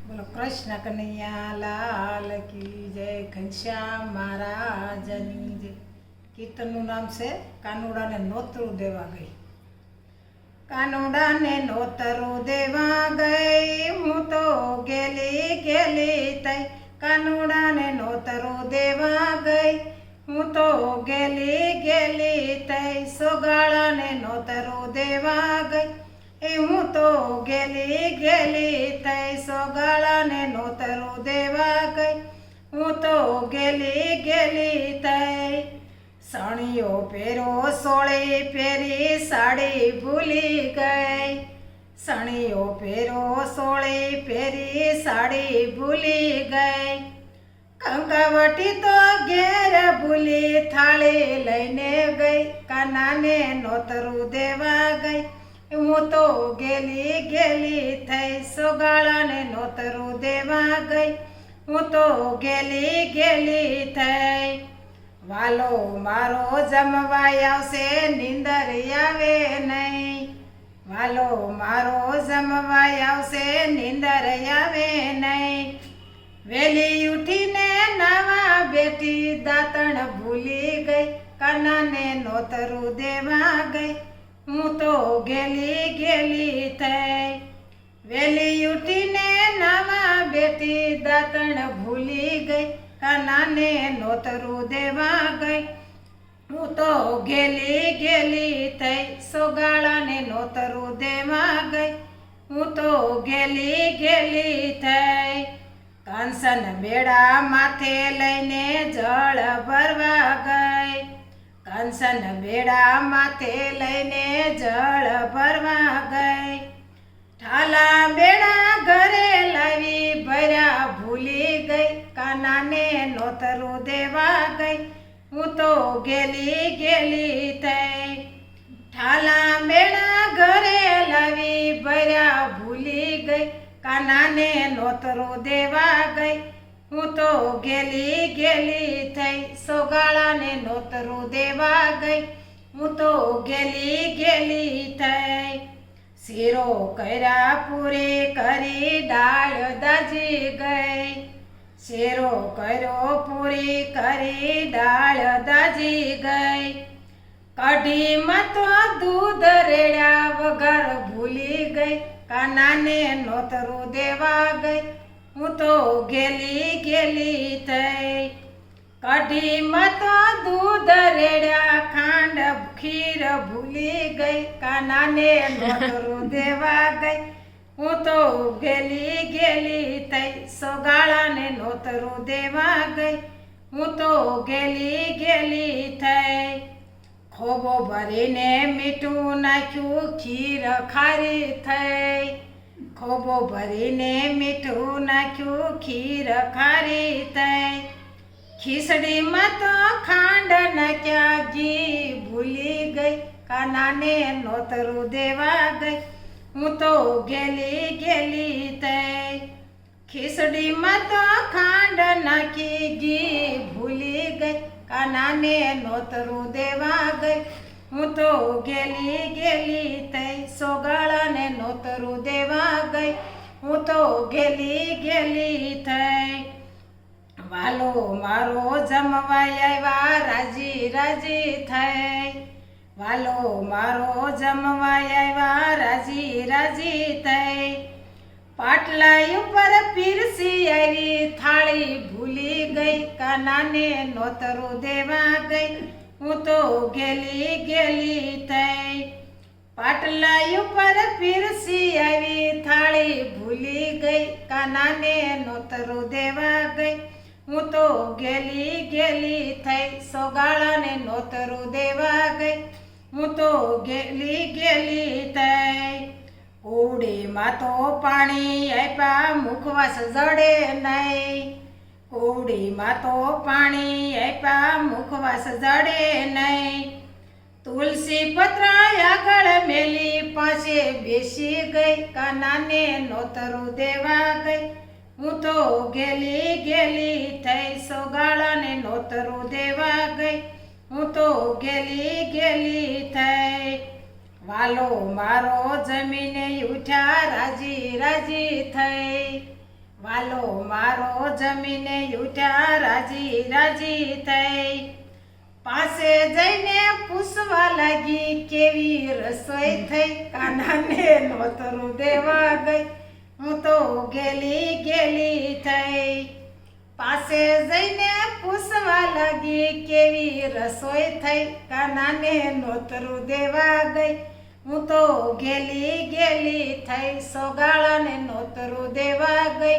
બોલો કૃષ્ણ કનૈયા લાલ કી જય, ઘનશ્યામ મહારાજની જય. કીર્તનનું નામ છે કાનુડાને નોતરું દેવા ગઈ. કાનુડાને નોતરું દેવા ગઈ, હું તો ગેલી ગેલી તઈ. કાનુડાને નોતરું દેવા ગઈ, હું તો ગેલી ગેલી તઈ. સોગાળાને નોતરું દેવા ગઈ, એ હું તો ગેલી ગેલી તઈ. સોગાળાને નોતરું દેવા ગઈ, હું તો ગેલી ગેલી તઈ. સણિયો પહેરો સોળી પહેરી સાડી ભૂલી ગઈ. સણિયો પહેરો સોળી પહેરી સાડી ભૂલી ગઈ. કંકાવટી તો ઘેર ભૂલી થાળી લઈને ગઈ. કાનાને નોતરું દેવા ગઈ, હું તો ગેલી ગેલી થઈ. સોગાળાને નોતરું દેવા ગઈ, હું તો ગેલી ગેલી થઈ. વાલો મારો જમવાય આવશે, નીંદર આવે નહીં. વાલો મારો જમવાય આવશે, નીંદર આવે નહીં. વેલી ઉઠીને નાવા બેઠી, દાંતણ ભૂલી ગઈ. કાનાને નોતરું દેવા ગઈ, હું તો ગેલી ગેલી થઈ. વેલી ઉઠીને નાવા બેઠી, દાંતણ ભૂલી ગઈ. કાનાને નોતરું દેવા ગઈ, હું તો ગેલી ગેલી થઈ. સોગાળાને નોતરું દેવા ગઈ, હું તો ગેલી ગેલી થઈ. કંસન બેડા માથે લઈને જળ ભરવા ગઈ. કંસન બેડા માથે લઈને જળ ભરવા ગઈ. ઠાલા બેડા ઘરે લાવી ભર્યા ભૂલી ગઈ. કાનાને નોતરું દેવા ગઈ, હું તો ગેલી ગેલી થઈ. ઠાલા બેડા ઘરે લાવી ભર્યા ભૂલી ગઈ. કાનાને નોતરું દેવા ગઈ, હું તો ગેલી ગેલી થઈ. સોગાળાને નોતરું દેવા ગઈ, હું તો ગેલી ગેલી થઈ. શીરો કર્યા પૂરી કરી, દાળ દાજી ગઈ. શેરો કર્યો પૂરી કરી, દાળ દાજી ગઈ. કઢીમાં તો દૂધ રેડ્યા વગર ભૂલી ગઈ. કાનાને નોતરું દેવા ગઈ, હું તો ગેલી ગેલી થઈ. કઢીમાં તો દૂધ રેડ્યા, ખાંડ ખીર ભૂલી ગઈ. કાનાને નોતરું દેવા ગઈ, હું તો ગેલી ગેલી થઈ. સોગાળાને નોતરું દેવા ગઈ, હું તો ગેલી ગેલી થઈ. ખોબો ભરીને મીઠું નાખ્યું, ખીર ખારી થઈ. ખોબો ભરીને મીઠું નાખ્યું, ખીર ખારી થઈ. ખીચડીમાં તો ખાંડ નાખ્યા, ઘી ભૂલી ગઈ. કાનાને નોતરું દેવા ગઈ, હું તો ગેલી ગેલી થઈ. ખીચડીમાં તો ખાંડ નાખી, ઘી ભૂલી ગઈ. કાનાને નોતરું દેવા ગઈ, હું તો ગેલી ગેલી થઈ. સોગાળાને નોતરું દેવા ગઈ, હું તો ગેલી ગેલી થઈ. વાલો મારો જમવાય આવ્યા, રાજી રાજી થઈ. વાલો મારો જમવાય આવ્યા, રાજી રાજી થઈ. પાટલા ઉપર પીરસી આવી, થાળી ભૂલી ગઈ. કાનાને નોતરું દેવા ગઈ, હું તો ગેલી ગેલી થઈ. પાટલા ઉપર પીરસી આવી, થાળી ભૂલી ગઈ. કાનાને નોતરું દેવા ગઈ, હું તો ગેલી ગેલી થઈ. સોગાળાને નોતરું દેવા ગઈ, હું તો ગેલી ગેલી થઈ. કુડીમાં તો પાણી આપ્યા, મુખવાસ જડે નહીં. કુડીમાં તો પાણી આપ્યા, મુખવાસ જડે નહીં. તુલસી પત્ર આગળ મેલી, પાસે બેસી ગઈ. કાનાને નોતરું દેવા ગઈ, હું તો ગેલી ગેલી થઈ. સોગાળાને નોતરું દેવા ગઈ, હું તો ગેલી ગેલી થઈ. વાલો મારો જમીને ઉઠ્યા, રાજી રાજી થઈ. વાલો મારો જમીને ઉઠ્યા રાજી રાજી થઈ, પાસે જઈને પૂછવા લાગી કેવી રસોઈ થઈ, કાનાને નોતરું દેવા ગઈ હું તો ગેલી ગેલી થઈ, પાસે જઈને પૂછવા લાગી કેવી રસોઈ થઈ, કાનાને નોતરું દેવા ગઈ હું તો ગેલી ગેલી થઈ, સોગાળાને નોતરું દેવા ગઈ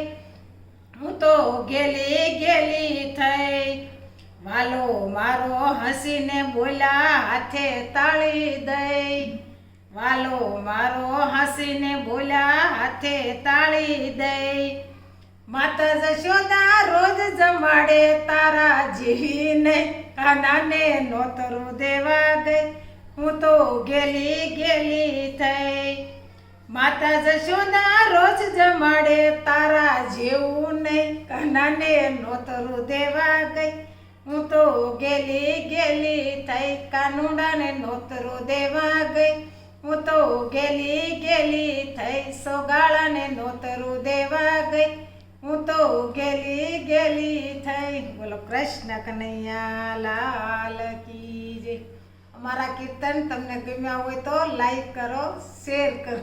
હું તો ગેલી ગેલી થઈ, વાલો મારો હસીને બોલ્યા હાથે તાળી દઈ, વાલો મારો હસીને બોલ્યા હાથે તાળી દઈ, માતા જશોદા રોજ જમાડે તારા જેવીને, કાનાને નોતરું દેવા ગઈ હું તો ગેલી ગેલી થઈ, માતા જશોદા રોજ જમાડે તારા જેવું નહીં, કાનાને નોતરું દેવા ગઈ હું તો ગેલી ગેલી થઈ, કાનુડાને નોતરું દેવા ગઈ હું તો ગેલી ગેલી થઈ, સોગાળાને નોતરું દેવા ગઈ હું તો ગેલી ગેલી થઈ. બોલો કૃષ્ણ કનૈયા લાલ કી જય. અમારા કીર્તન તમને ગમ્યા હોય તો લાઈક કરો, શેર કરો.